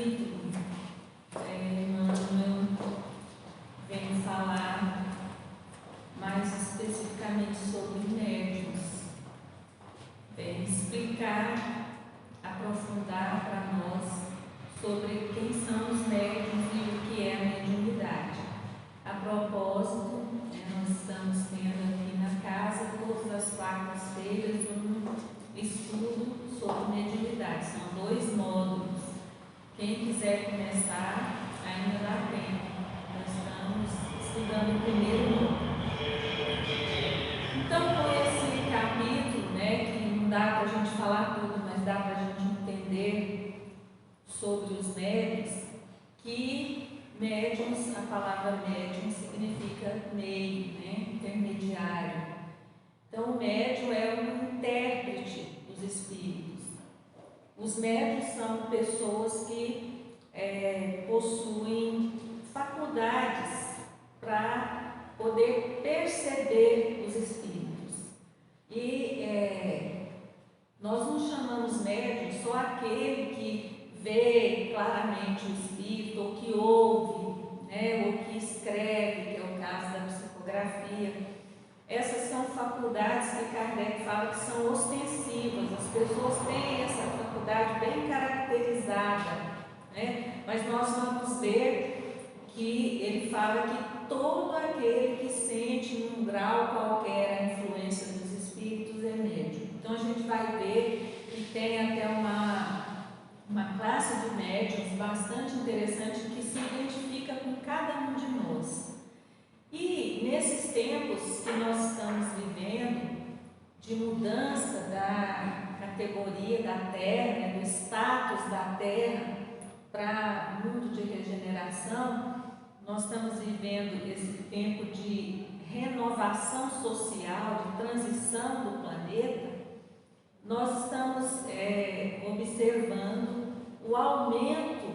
capítulo, Emmanuel vem falar mais especificamente sobre médiuns, vem explicar, aprofundar para nós sobre quem são os médiuns e o que é a mediunidade. A propósito, nós estamos tendo aqui na casa, todas as quartas-feiras, um estudo sobre mediunidade. São 2 módulos. Quem quiser começar, ainda dá tempo. Nós estamos estudando o primeiro módulo. Então, com esse capítulo, que não dá para a gente falar tudo, mas dá para a gente entender sobre os médiuns, que médiuns, a palavra médium significa meio, intermediário. Então, o médium é um intérprete dos espíritos. Os médiuns são pessoas que possuem faculdades para poder perceber os espíritos. E nós não chamamos médium só aquele que vê claramente o espírito, ou que ouve, ou que escreve, que é o caso da psicografia. Essas são faculdades que Kardec fala que são ostensivas. As pessoas têm essa faculdade bem caracterizada, mas nós vamos ver que ele fala que todo aquele que sente num grau qualquer a influência dos espíritos é médium. Então a gente vai ver que tem até uma classe de médiuns bastante interessante que se identifica com cada um de nós. E nesses tempos que nós estamos vivendo, de mudança da categoria da Terra, do status da Terra para mundo de regeneração, nós estamos vivendo esse tempo de renovação social, de transição do planeta. Nós estamos observando o aumento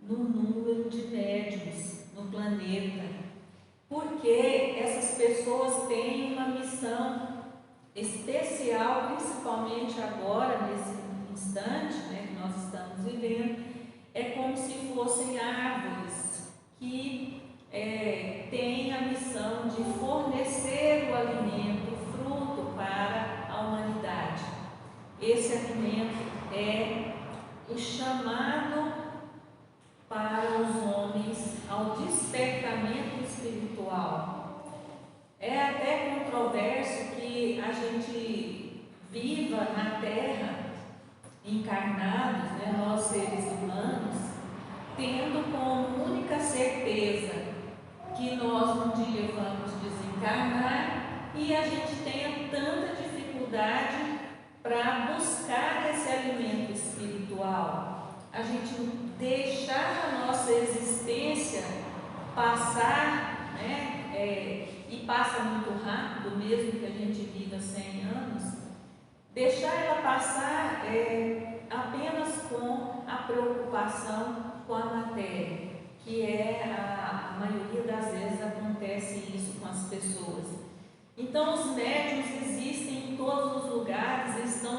no número de médiuns no planeta, porque essas pessoas têm uma missão especial, principalmente agora, nesse instante que nós estamos vivendo. É como se fossem árvores que têm a missão de fornecer o alimento, o fruto para a humanidade. Esse alimento é o chamado para os homens ao despertamento espiritual. É até controverso que a gente viva na Terra, encarnados, nós seres humanos, tendo como única certeza que nós um dia vamos desencarnar, e a gente tenha tanta dificuldade para buscar esse alimento espiritual. A gente deixar a nossa existência passar, e passa muito rápido, mesmo que a gente viva 100 anos, deixar ela passar apenas com a preocupação com a matéria, que a maioria das vezes acontece isso com as pessoas. Então, os médiuns existem em todos os lugares, estão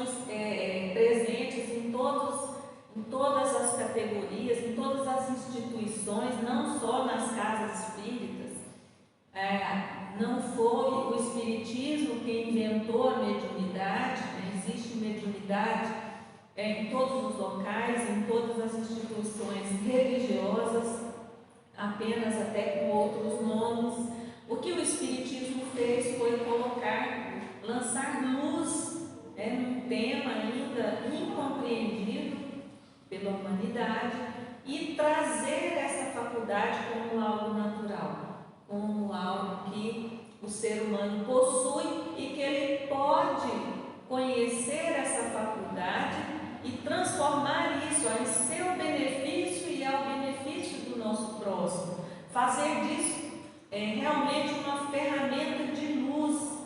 presentes em todas as categorias, em todas as instituições, não só nas casas espíritas. Não foi o Espiritismo que inventou a mediunidade, existe mediunidade em todos os locais, em todas as instituições religiosas, apenas até com outros nomes. O que o Espiritismo fez foi lançar luz num tema ainda incompreendido pela humanidade e trazer essa faculdade como algo natural, como algo que o ser humano possui e que ele pode conhecer essa faculdade e transformar isso em seu benefício e ao benefício do nosso próximo. Fazer disso realmente uma ferramenta de luz,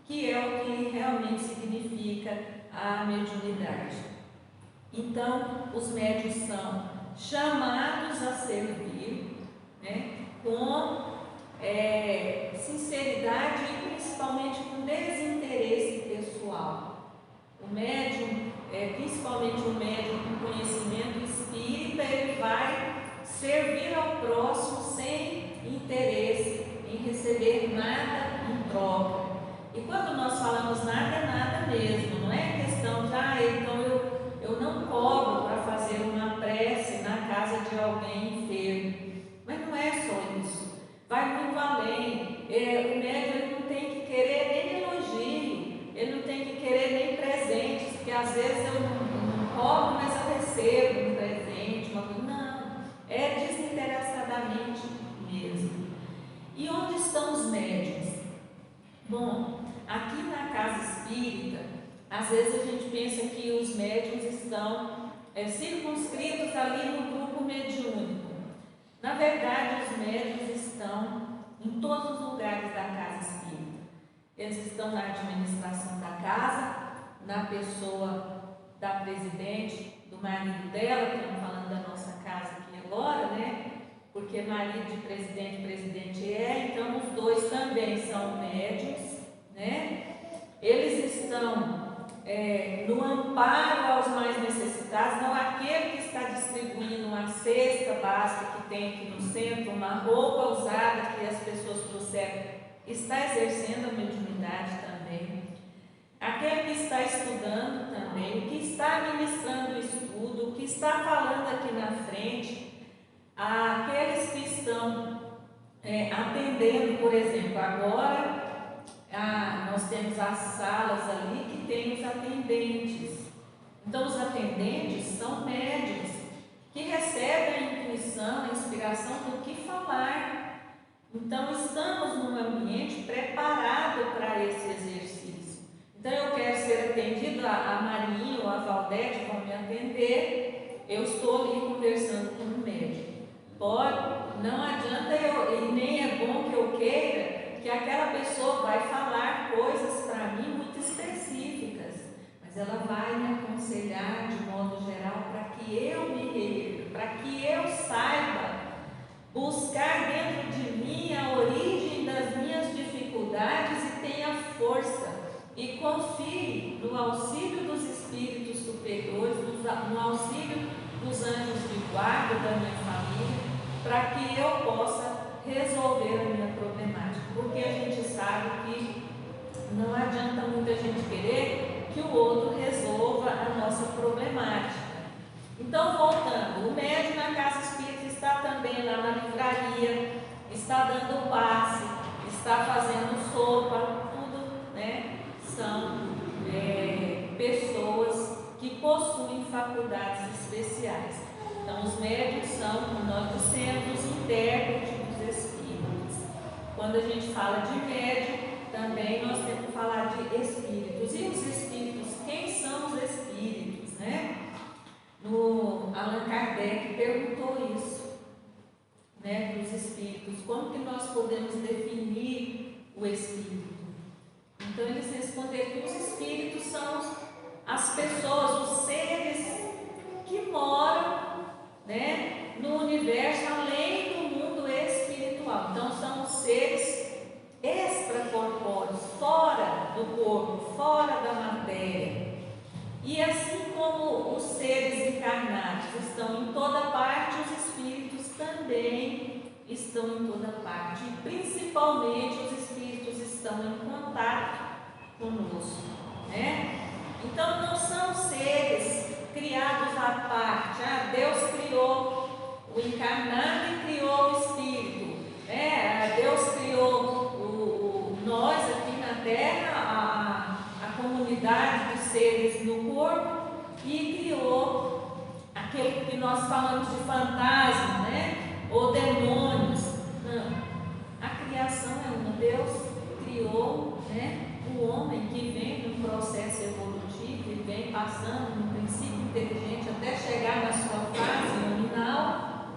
que é o que realmente significa a mediunidade. Então, os médiuns são chamados a servir, com sinceridade e principalmente com desinteresse pessoal. O médium, principalmente o médium com conhecimento espírita, vida ele vai servir ao próximo sem interesse em receber nada em troca. E quando nós falamos nada, é nada mesmo, não é questão de, então eu não cobro para fazer uma prece na casa de alguém enfermo. Mas não é só isso, vai muito além. O médium ele não tem que querer nem elogio, ele não tem que querer nem presentes, porque às vezes eu não cobro, mas eu recebo um presente, uma coisa. Não, é desinteressadamente mesmo. E onde estão os médiuns? Bom, aqui na casa espírita, às vezes a gente pensa que os médiuns estão circunscritos ali no grupo mediúnico. Na verdade, os médiuns estão em todos os lugares da casa espírita. Eles estão na administração da casa, na pessoa da presidente, do marido dela, que estamos falando da nossa casa aqui agora, né? Porque marido de presidente, presidente então os dois também são médiuns, né? Eles estão no amparo aos mais necessitados, não aquele que está distribuindo uma cesta básica que tem aqui no centro, uma roupa usada que as pessoas trouxeram, está exercendo a mediunidade também. Aquele que está estudando também, o que está ministrando o estudo, o que está falando aqui na frente, aqueles que estão atendendo, por exemplo, agora nós temos as salas ali que tem os atendentes. Então, os atendentes são médiuns que recebem a intuição, a inspiração do que falar. Então, estamos num ambiente preparado para esse exercício. Então, eu quero ser atendido, a Marinha ou a Valdete vão me atender, eu estou ali conversando com o médium. Não adianta e nem é bom que eu queira que aquela pessoa vai falar coisas para mim muito específicas, mas ela vai me aconselhar de modo geral para que eu saiba buscar dentro de mim a origem das minhas dificuldades e tenha força e confie no auxílio dos espíritos superiores, no auxílio dos anjos de guarda da minha família, para que eu possa resolver a minha problemática, porque a gente sabe que não adianta muito a gente querer que o outro resolva a nossa problemática. Então, voltando, o médium na casa espírita está também lá na livraria, está dando passe, está fazendo sopa, tudo, né? São pessoas que possuem faculdades especiais. Então, os médiuns são, como nós dissemos, os intérpretes dos espíritos. Quando a gente fala de médium, também nós temos que falar de espíritos. E os espíritos, quem são os espíritos, né? Allan Kardec perguntou isso, né, para os espíritos, como que nós podemos definir o espírito? Então eles responderam que os espíritos são as pessoas, os seres que moram, né, no universo além do mundo espiritual. Então são os seres extracorpóreos, fora do corpo, fora da matéria. E assim como os seres encarnados estão em toda parte, os espíritos também estão em toda parte. E principalmente os espíritos estão em contato conosco, né? Então não são seres criados à parte. Deus criou o encarnado e criou o espírito, né? Deus criou nós aqui na Terra, a comunidade dos seres no corpo, e criou aquele que nós falamos de fantasma, né? Ou demônios. Não, a criação é uma. Deus criou, né, o homem que vem num processo evolutivo e vem passando num princípio inteligente até chegar na sua fase nominal,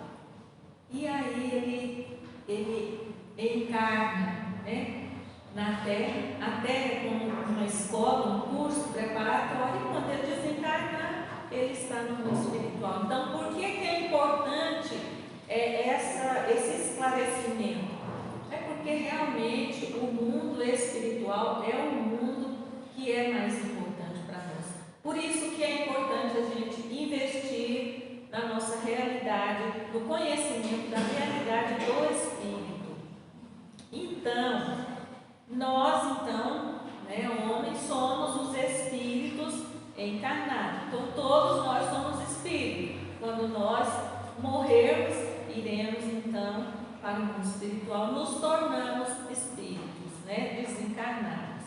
e aí ele encarna, né, na Terra. A Terra é como uma escola, um curso preparatório, e quando ele desencarnar, ele está no mundo espiritual. Então, por que é importante esse esclarecimento? É porque realmente o mundo espiritual é o mundo que é mais importante para nós. Por isso que é importante a gente investir na nossa realidade encarnado. Então todos nós somos espíritos. Quando nós morrermos, iremos então para o mundo espiritual, nos tornamos espíritos, né? Desencarnados.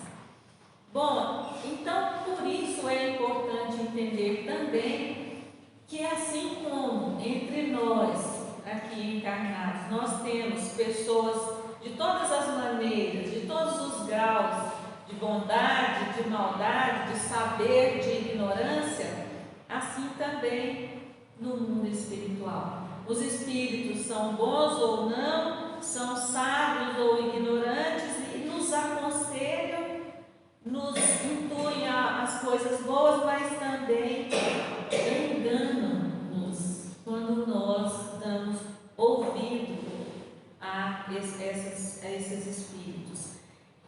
Bom, então por isso é importante entender também que assim como entre nós aqui encarnados, nós temos pessoas de todas as maneiras, de todos os graus, de bondade, de maldade, de saber, de ignorância, assim também no mundo espiritual. Os espíritos são bons ou não, são sábios ou ignorantes e nos aconselham, nos intuem as coisas boas, mas também enganam-nos quando nós damos ouvido a esses espíritos.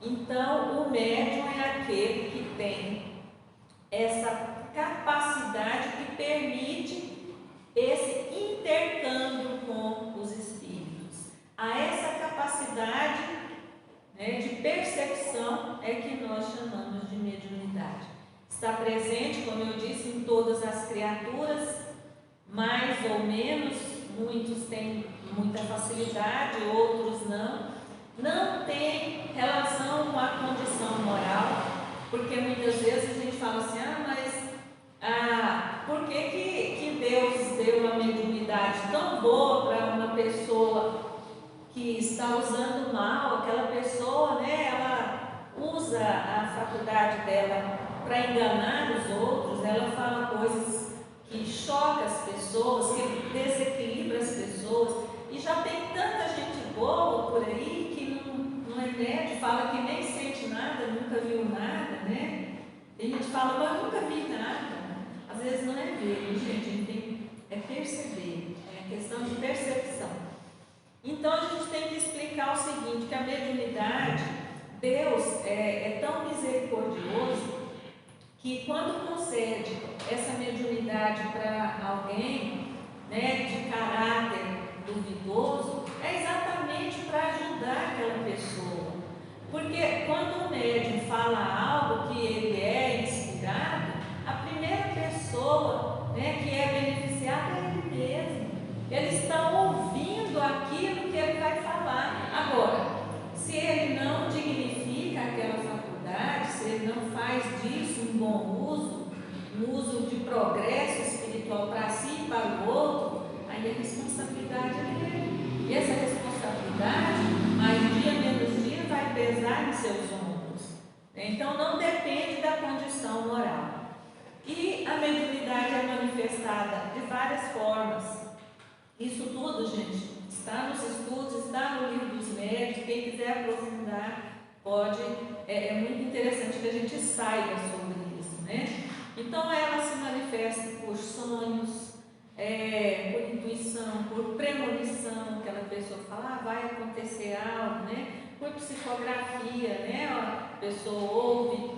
Então, o médium é aquele que tem essa capacidade que permite esse intercâmbio com os espíritos. A essa capacidade, né, de percepção é que nós chamamos de mediunidade. Está presente, como eu disse, em todas as criaturas, mais ou menos, muitos têm muita facilidade, outros não. Não tem relação com a condição moral, porque muitas vezes a gente fala assim, por que Deus deu uma mediunidade tão boa para uma pessoa que está usando mal? Aquela pessoa, né, ela usa a faculdade dela para enganar os outros, ela fala coisas que chocam as pessoas, que desequilibra as pessoas, e já tem tanta gente boa por aí que não é médio, fala que nem sente nada, nunca viu nada, né? Tem gente que fala, mas eu nunca vi nada. Às vezes não é ver, gente, a gente tem é perceber, é questão de percepção. Então a gente tem que explicar o seguinte, que a mediunidade, Deus é tão misericordioso que quando concede essa mediunidade para alguém, né, de caráter duvidoso, é exatamente para ajudar aquela pessoa. Porque quando o médium fala algo que ele é inspirado, a primeira pessoa, né, que é beneficiada é ele mesmo. Ele está ouvindo aquilo que ele vai falar. Agora, se ele não dignifica aquela faculdade, se ele não faz disso um bom uso, um uso de progresso espiritual para si e para o outro, aí a responsabilidade é dele. E essa responsabilidade, mais dia menos dia, vai pesar em seus ombros. Então não depende da condição moral. E a mediunidade é manifestada de várias formas. Isso tudo, gente, está nos estudos, está no livro dos médios. Quem quiser aprofundar, pode. É muito interessante que a gente saiba sobre isso, né? Então ela se manifesta por sonhos, por intuição, por premonição, aquela pessoa fala, vai acontecer algo, né? Por psicografia, né? A pessoa ouve,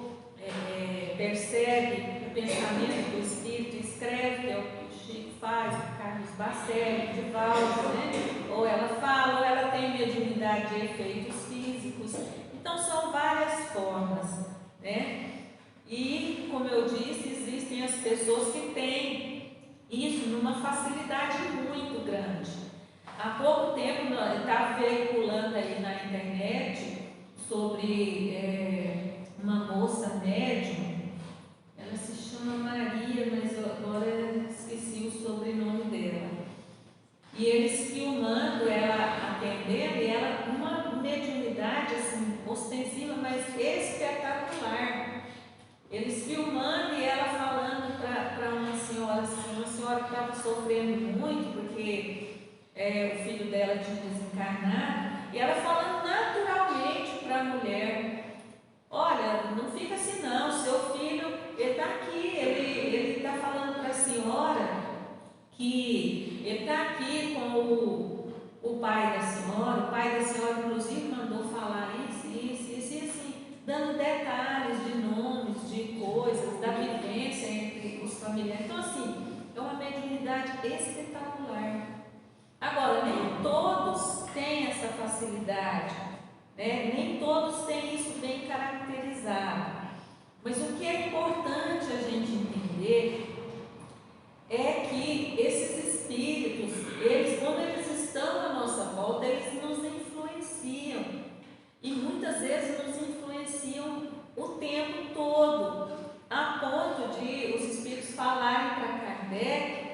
percebe o pensamento do espírito, escreve, que é o que o Chico faz, o Carlos Bacelli, de Valdo, né? Ou ela fala, ou ela tem mediunidade de efeitos físicos. Então são várias formas, né? E, como eu disse, existem as pessoas que têm isso numa facilidade muito grande. Há pouco tempo estava veiculando aí na internet sobre uma moça médium. Ela se chama Maria, mas eu agora esqueci o sobrenome dela. E eles filmando ela atendendo, e ela uma mediunidade assim, ostensiva, mas espetacular. Eles filmando e ela falando para uma senhora assim, uma senhora que estava sofrendo muito, porque o filho dela tinha desencarnado, e ela falando naturalmente para a mulher, olha, não fica assim não, seu filho, ele está aqui, ele está falando para a senhora que ele está aqui com o pai da senhora, o pai da senhora inclusive mandou falar isso, assim, dando detalhes de nomes, de coisas, da vivência entre os familiares. Então assim, é uma mediunidade espetacular. Agora, nem todos têm essa facilidade, né? Nem todos têm isso bem caracterizado. Mas o que é importante a gente entender? Kardec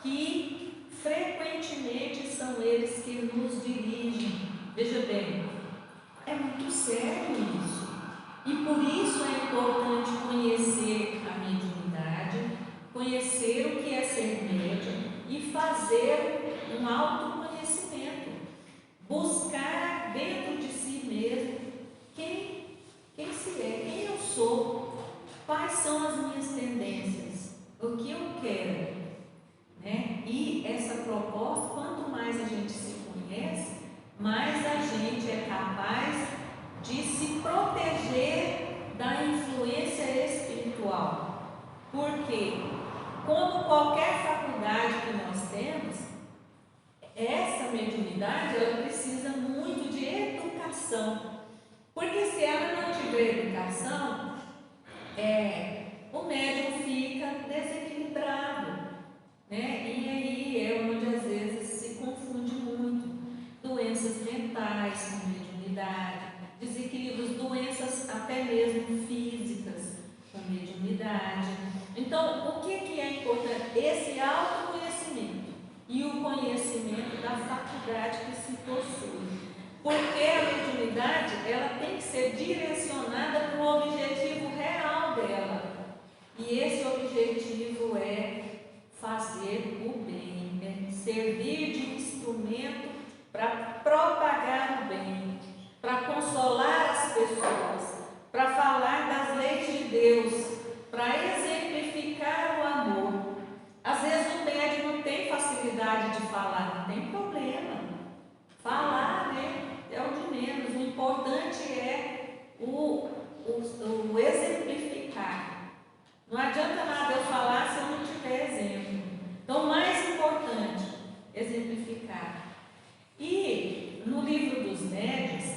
que frequentemente são eles que nos dirigem. Veja bem, é muito sério isso. E por isso é importante conhecer a mediunidade, conhecer o que é ser médium e fazer um autoconhecimento. Buscar dentro de si mesmo quem se é, quem eu sou, quais são as minhas tendências, o que eu quero, né? E essa proposta, quanto mais a gente se conhece, mais a gente é capaz de se proteger da influência espiritual. Porque, como qualquer faculdade que nós temos, essa mediunidade ela precisa muito de educação. Porque se ela não tiver educação, o médium fica desequilibrado, né? E aí é onde às vezes se confunde muito. Doenças mentais com mediunidade, desequilíbrios, doenças até mesmo físicas com mediunidade. Então, o que é importante? Esse autoconhecimento e o conhecimento da faculdade que se possui. Porque a mediunidade ela tem que ser direcionada para o objetivo real dela. E esse objetivo é fazer o bem, servir de instrumento para propagar o bem, para consolar as pessoas, para falar das leis de Deus, para exemplificar o amor. Às vezes o médium não tem facilidade de falar, não tem problema. Falar, né? É o de menos. O importante é o exemplificar. Não adianta nada eu falar se eu não tiver exemplo. Então, o mais importante, exemplificar. E no livro dos médiuns,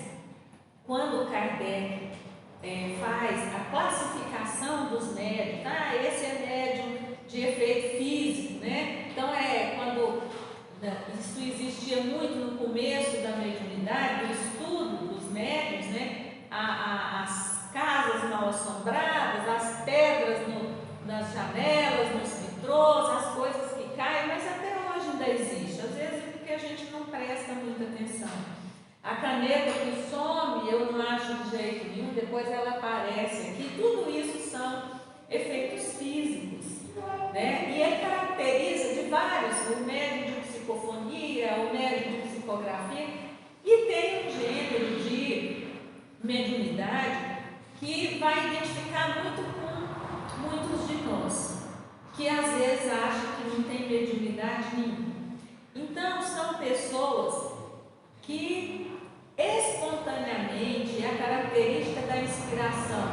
quando Kardec faz a classificação dos médiuns, esse é médium de efeito físico, né? Então, quando isso existia muito no começo da mediunidade, do estudo dos médiuns, né? As casas mal assombradas, as pedras nas janelas, nos vitrôs, as coisas que caem, mas até hoje ainda existe. Às vezes é porque a gente não presta muita atenção. A caneta que some, eu não acho de jeito nenhum, depois ela aparece aqui. Tudo isso são efeitos físicos, né? E ele caracteriza de vários, o médium de psicofonia, o médium de psicografia, e tem um gênero de mediunidade que vai identificar muito com muitos de nós, que às vezes acham que não tem mediunidade nenhuma. Então, são pessoas que espontaneamente, a característica da inspiração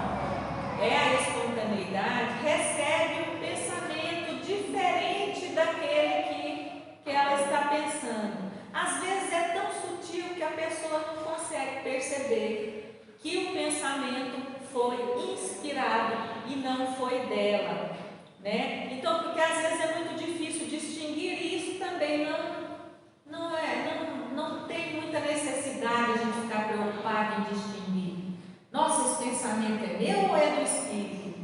é a espontaneidade, recebe um pensamento diferente daquele que ela está pensando. Às vezes é tão sutil que a pessoa não consegue perceber que o pensamento foi inspirado e não foi dela, né? Então, porque às vezes é muito difícil distinguir, e isso também não tem muita necessidade a gente ficar preocupado em distinguir. Nossa, esse pensamento é meu ou é do Espírito?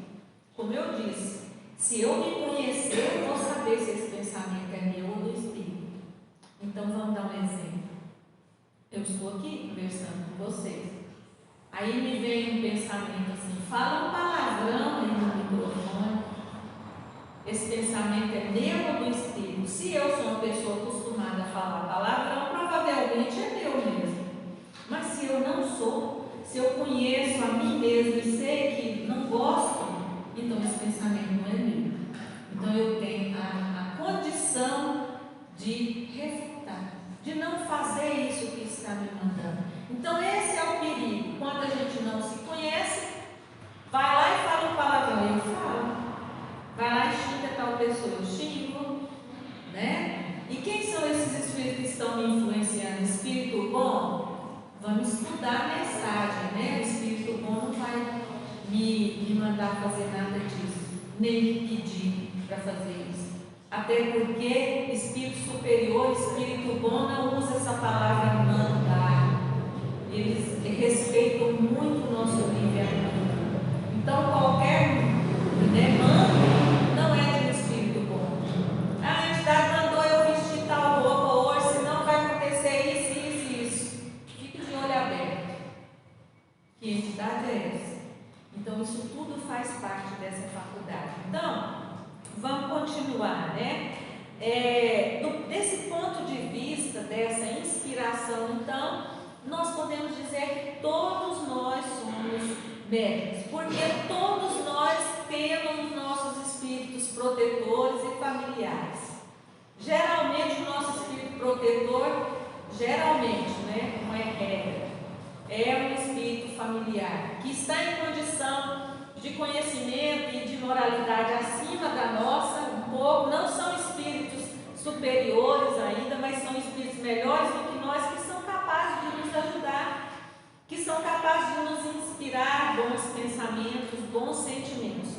Como eu disse, se eu me conhecer, eu vou saber se esse pensamento é meu ou do Espírito. Então, vamos dar um exemplo. Eu estou aqui conversando com vocês. Aí me vem um pensamento assim, fala um palavrão aí no microfone. Esse pensamento é meu ou do Espírito? Se eu sou uma pessoa acostumada a falar palavrão, provavelmente é meu mesmo. Mas se eu não sou, se eu conheço a mim mesmo e sei que não gosto, então esse pensamento não é meu. Então eu tenho a condição de refutar, de não fazer isso que está me mandando. Então esse é o perigo. Quando a gente não se conhece, vai lá e fala um palavrão, eu falo. Vai lá e xinga tal pessoa, eu xingo, né? E quem são esses espíritos que estão me influenciando? Espírito bom? Vamos estudar a mensagem, né? O espírito bom não vai me mandar fazer nada disso, nem me pedir para fazer isso. Até porque espírito superior, espírito bom não usa essa palavra mandar. Eles respeitam muito o nosso livre-arbítrio. Então qualquer demanda não é de um espírito bom. parte dessa faculdade. Então, vamos continuar, né? Desse ponto de vista, dessa inspiração, então, nós podemos dizer que todos nós somos médicos, porque todos nós temos nossos espíritos protetores e familiares. Geralmente, o nosso espírito protetor, né, não é regra, é um espírito familiar, que está em condição de conhecimento e de moralidade acima da nossa, um pouco. Não são espíritos superiores ainda, mas são espíritos melhores do que nós, que são capazes de nos ajudar, que são capazes de nos inspirar bons pensamentos, bons sentimentos.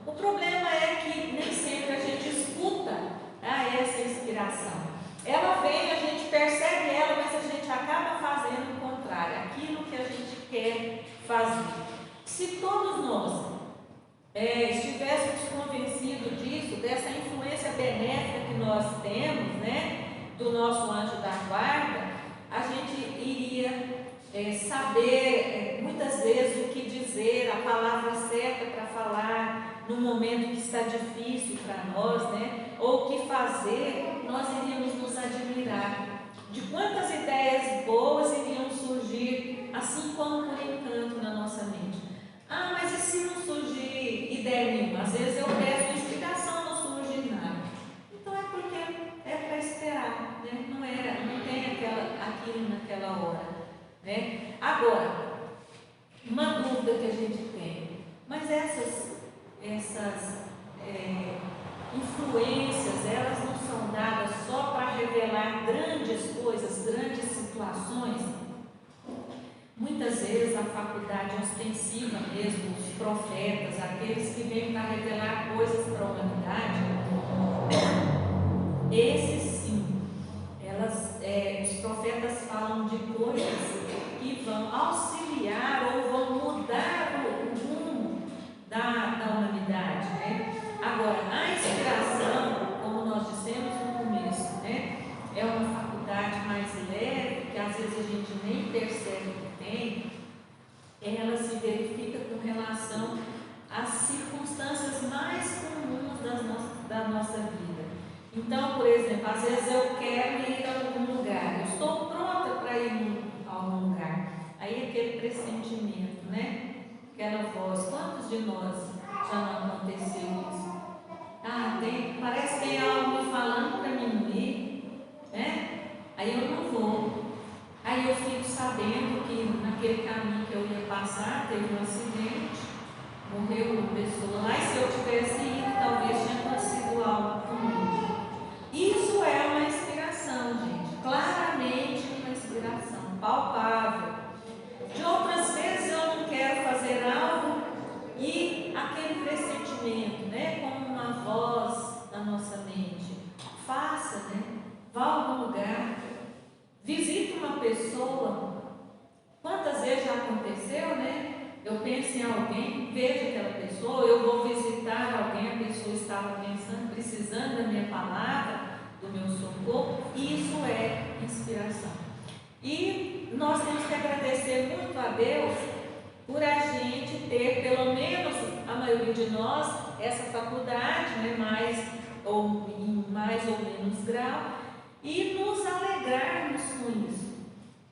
O problema é que nem sempre a gente escuta essa inspiração. Ela vem, a gente percebe ela, mas a gente acaba fazendo o contrário, aquilo que a gente quer fazer. Se todos nós estivéssemos convencidos disso, dessa influência benéfica que nós temos, né, do nosso anjo da guarda, a gente iria saber muitas vezes o que dizer, a palavra certa para falar no momento que está difícil para nós, né, ou o que fazer. Nós iríamos nos admirar de quantas ideias boas iriam surgir, assim como por encanto na nossa mente. Mas e se não surgir ideia nenhuma? Às vezes eu peço inspiração, não surge nada. Então é porque é para esperar, né? Não tem aquilo naquela hora, né? Agora, uma dúvida que a gente tem: mas essas influências, elas não são dadas só para revelar grandes coisas, grandes situações? Muitas vezes a faculdade ostensiva mesmo, os profetas, aqueles que vêm para revelar coisas para a humanidade, esses sim, os profetas falam de coisas que vão auxiliar ou vão mudar o rumo da humanidade, né? Agora, a inspiração, como nós dissemos no começo, né, é uma faculdade mais leve, que às vezes a gente nem percebe que tem. Ela se verifica com relação às circunstâncias mais comuns da nossa vida. Então, por exemplo, às vezes eu quero ir a algum lugar, eu estou pronta para ir a algum lugar. Aí aquele pressentimento, né? Aquela voz. Quantos de nós já não aconteceu isso? Parece que tem algo me falando para mim não ir, né? Aí eu não vou. Aí eu fico sabendo que naquele caminho que eu ia passar teve um acidente, morreu uma pessoa lá, e se eu tivesse ido, talvez tinha acontecido algo comigo. Isso é uma inspiração, gente, claramente uma inspiração palpável. De outras vezes eu não quero fazer algo e aquele pressentimento, né, como uma voz na nossa mente: faça, né? Vá a algum lugar, visite uma pessoa. Quantas vezes já aconteceu, né? Eu penso em alguém, vejo aquela pessoa, eu vou visitar alguém, a pessoa estava precisando da minha palavra, do meu socorro. Isso é inspiração. E nós temos que agradecer muito a Deus por a gente ter, pelo menos a maioria de nós, essa faculdade, né, em mais ou menos grau, e nos alegrarmos com isso,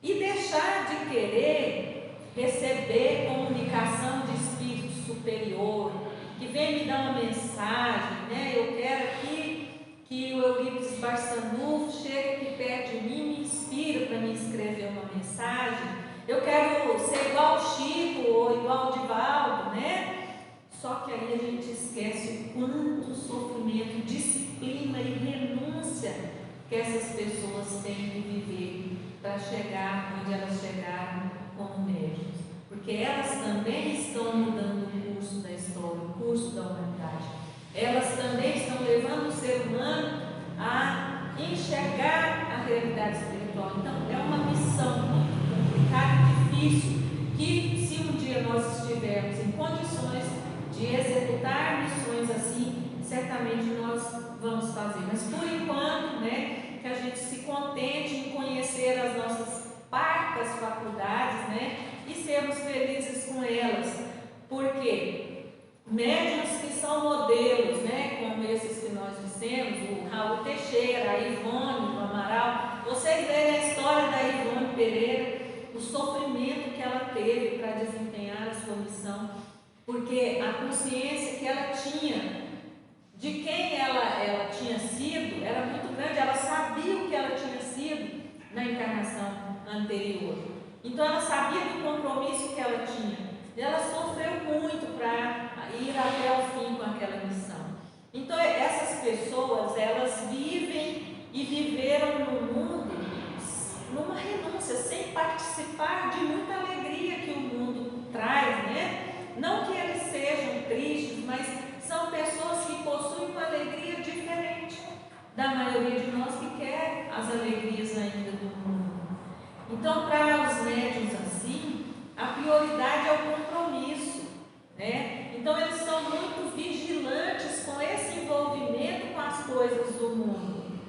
e deixar de querer receber comunicação de espírito superior, que vem me dar uma mensagem, né? Eu quero aqui que o Eurípides Barçanufo chegue aqui perto de mim, me inspira para me escrever uma mensagem. Eu quero ser igual o Chico ou igual o Divaldo, né? Só que aí a gente esquece o quanto sofrimento, disciplina e renúncia que essas pessoas têm de viver para chegar onde elas chegaram como médicos, porque elas também estão mudando o curso da história, o curso da humanidade. Elas também estão levando o ser humano a enxergar a realidade espiritual. Então é uma missão muito complicada e difícil, que se um dia nós estivermos em condições de executar missões assim, certamente nós vamos fazer. Mas por enquanto, né, que a gente se contente em conhecer as nossas parcas faculdades, né, e sermos felizes com elas, porque médium médiuns que são modelos, né, como esses que nós dissemos, o Raul Teixeira, a Ivone do Amaral. Vocês verem a história da Ivone Pereira, o sofrimento que ela teve para desempenhar a sua missão, porque a consciência que ela tinha de quem ela tinha sido era muito grande. Ela sabia o que ela tinha sido na encarnação anterior, então ela sabia do compromisso que ela tinha. Ela sofreu muito para ir até o fim com aquela missão. Então essas pessoas, elas vivem e viveram no mundo numa renúncia, sem participar de muita alegria que o mundo traz, né? Não que eles sejam tristes, mas são pessoas que possuem uma alegria diferente da maioria de nós que quer as alegrias ainda do mundo. Então, para os médiuns assim, a prioridade é o compromisso, né? Então eles são muito vigilantes com esse envolvimento com as coisas do mundo.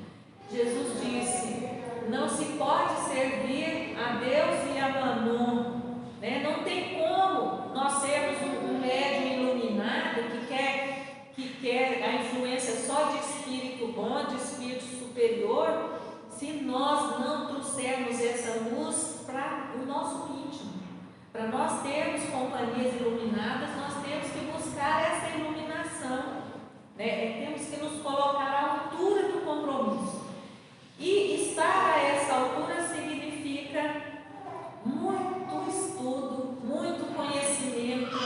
Jesus disse: não se pode servir a Deus e a Mamon, né? Não tem como nós sermos um médium iluminado que quer a influência só de espírito bom, de espírito superior, se nós não trouxermos essa luz para o nosso íntimo. Para nós termos companhias iluminadas, nós temos que buscar essa iluminação, né? Temos que nos colocar à altura do compromisso. E estar a essa altura significa muito estudo, muito conhecimento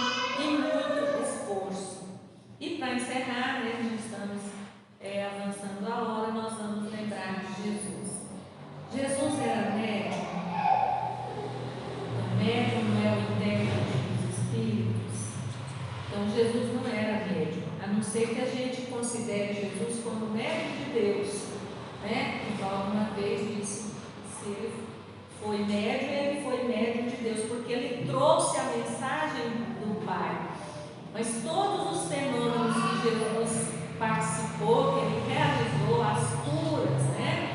e muito esforço. E para encerrar, né, já estamos avançando a hora, nós vamos lembrar de Jesus. Jesus era médium. Médium não é o intérprete dos espíritos. Então Jesus não era médium, a não ser que a gente considere Jesus como médium de Deus, né? Igual alguma vez disse, se ele foi médium, ele foi médium de Deus, porque ele trouxe a mensagem do Pai. Mas todos os fenômenos que Jesus participou, que ele realizou, as curas, né?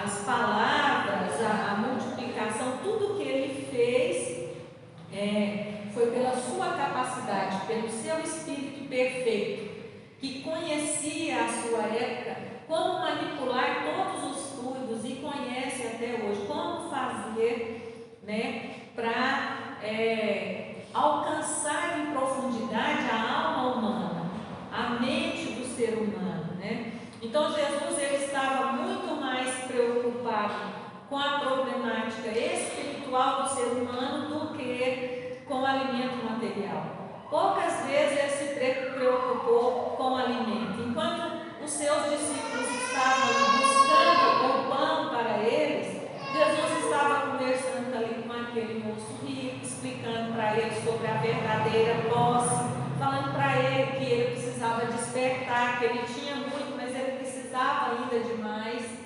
As palavras, a multiplicação, tudo que ele fez foi pela sua capacidade, pelo seu espírito perfeito, que conhecia a sua época, como manipular todos os fluidos e conhece até hoje como fazer, né, para alcançar em profundidade a alma humana, a mente do ser humano, né? Então Jesus, ele estava muito mais preocupado com a problemática espiritual do ser humano do que com o alimento material. Poucas vezes ele se preocupou com o alimento. Enquanto os seus discípulos estavam buscando o pão para eles, Jesus estava conversando ali com aquele moço rico, explicando para ele sobre a verdadeira posse, falando para ele que ele precisava despertar, que ele tinha muito, mas ele precisava ainda de mais.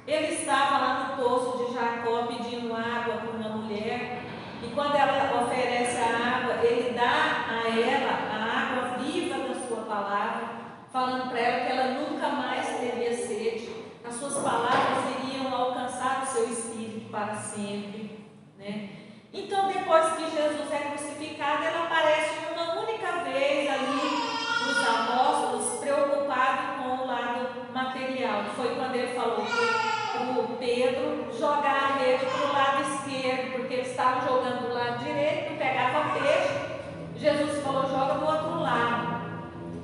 Ele estava lá no poço de Jacó pedindo água para uma mulher, e quando ela oferece a água, ele dá a ela a água viva da sua palavra, falando para ela que ela nunca mais teria sede, as suas palavras iriam alcançar o seu espírito para sempre, né? Então, depois que Jesus é crucificado, ele aparece uma única vez ali nos apóstolos, preocupado com o lado material. Foi quando ele falou para o Pedro jogar a rede para o lado esquerdo, porque eles estavam jogando do lado direito, não pegava peixe. Jesus falou: joga do outro lado.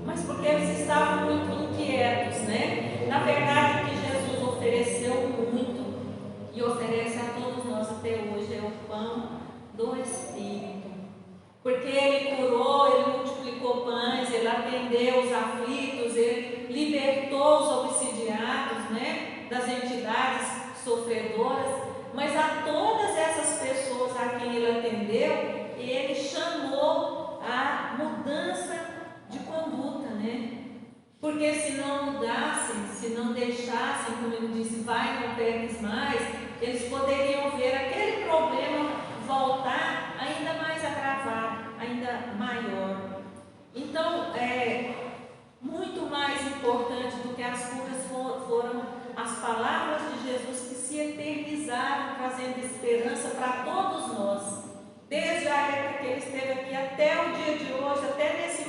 Mas porque eles estavam muito inquietos, né? Na verdade, o que Jesus ofereceu muito e oferece a todos nós até hoje é o pão do Espírito. Porque ele curou, ele multiplicou pães, ele atendeu os aflitos, ele libertou os obsidiados, né, das entidades sofredoras. Mas a todas essas pessoas a quem ele atendeu, ele chamou a mudança de conduta, né? Porque se não mudassem, se não deixassem, como ele disse, vai, não peques mais, eles poderiam ver aquele problema voltar ainda mais agravado, ainda maior. Então, muito mais importante do que as curas foram as palavras de Jesus que se eternizaram, trazendo esperança para todos nós, desde a época que ele esteve aqui até o dia de hoje, até nesse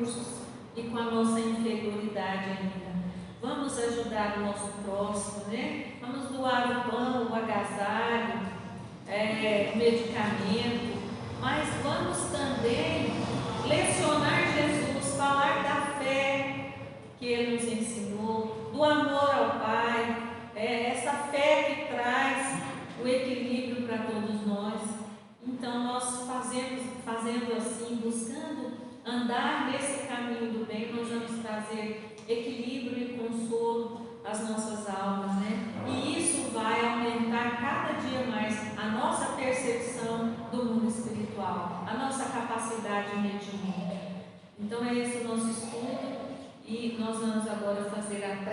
recursos e com a nossa inferioridade ainda. Vamos ajudar o nosso próximo, né? Vamos doar o pão, o agasalho, o medicamento, mas vamos também lecionar Jesus, falar da fé que Ele nos ensinou, do amor ao Pai, essa fé que traz o equilíbrio para todos nós. Então nós fazendo assim, buscando andar nesse caminho do bem, nós vamos trazer equilíbrio e consolo às nossas almas, né? E isso vai aumentar cada dia mais a nossa percepção do mundo espiritual, a nossa capacidade mediúnica. Então é esse o nosso estudo e nós vamos agora fazer a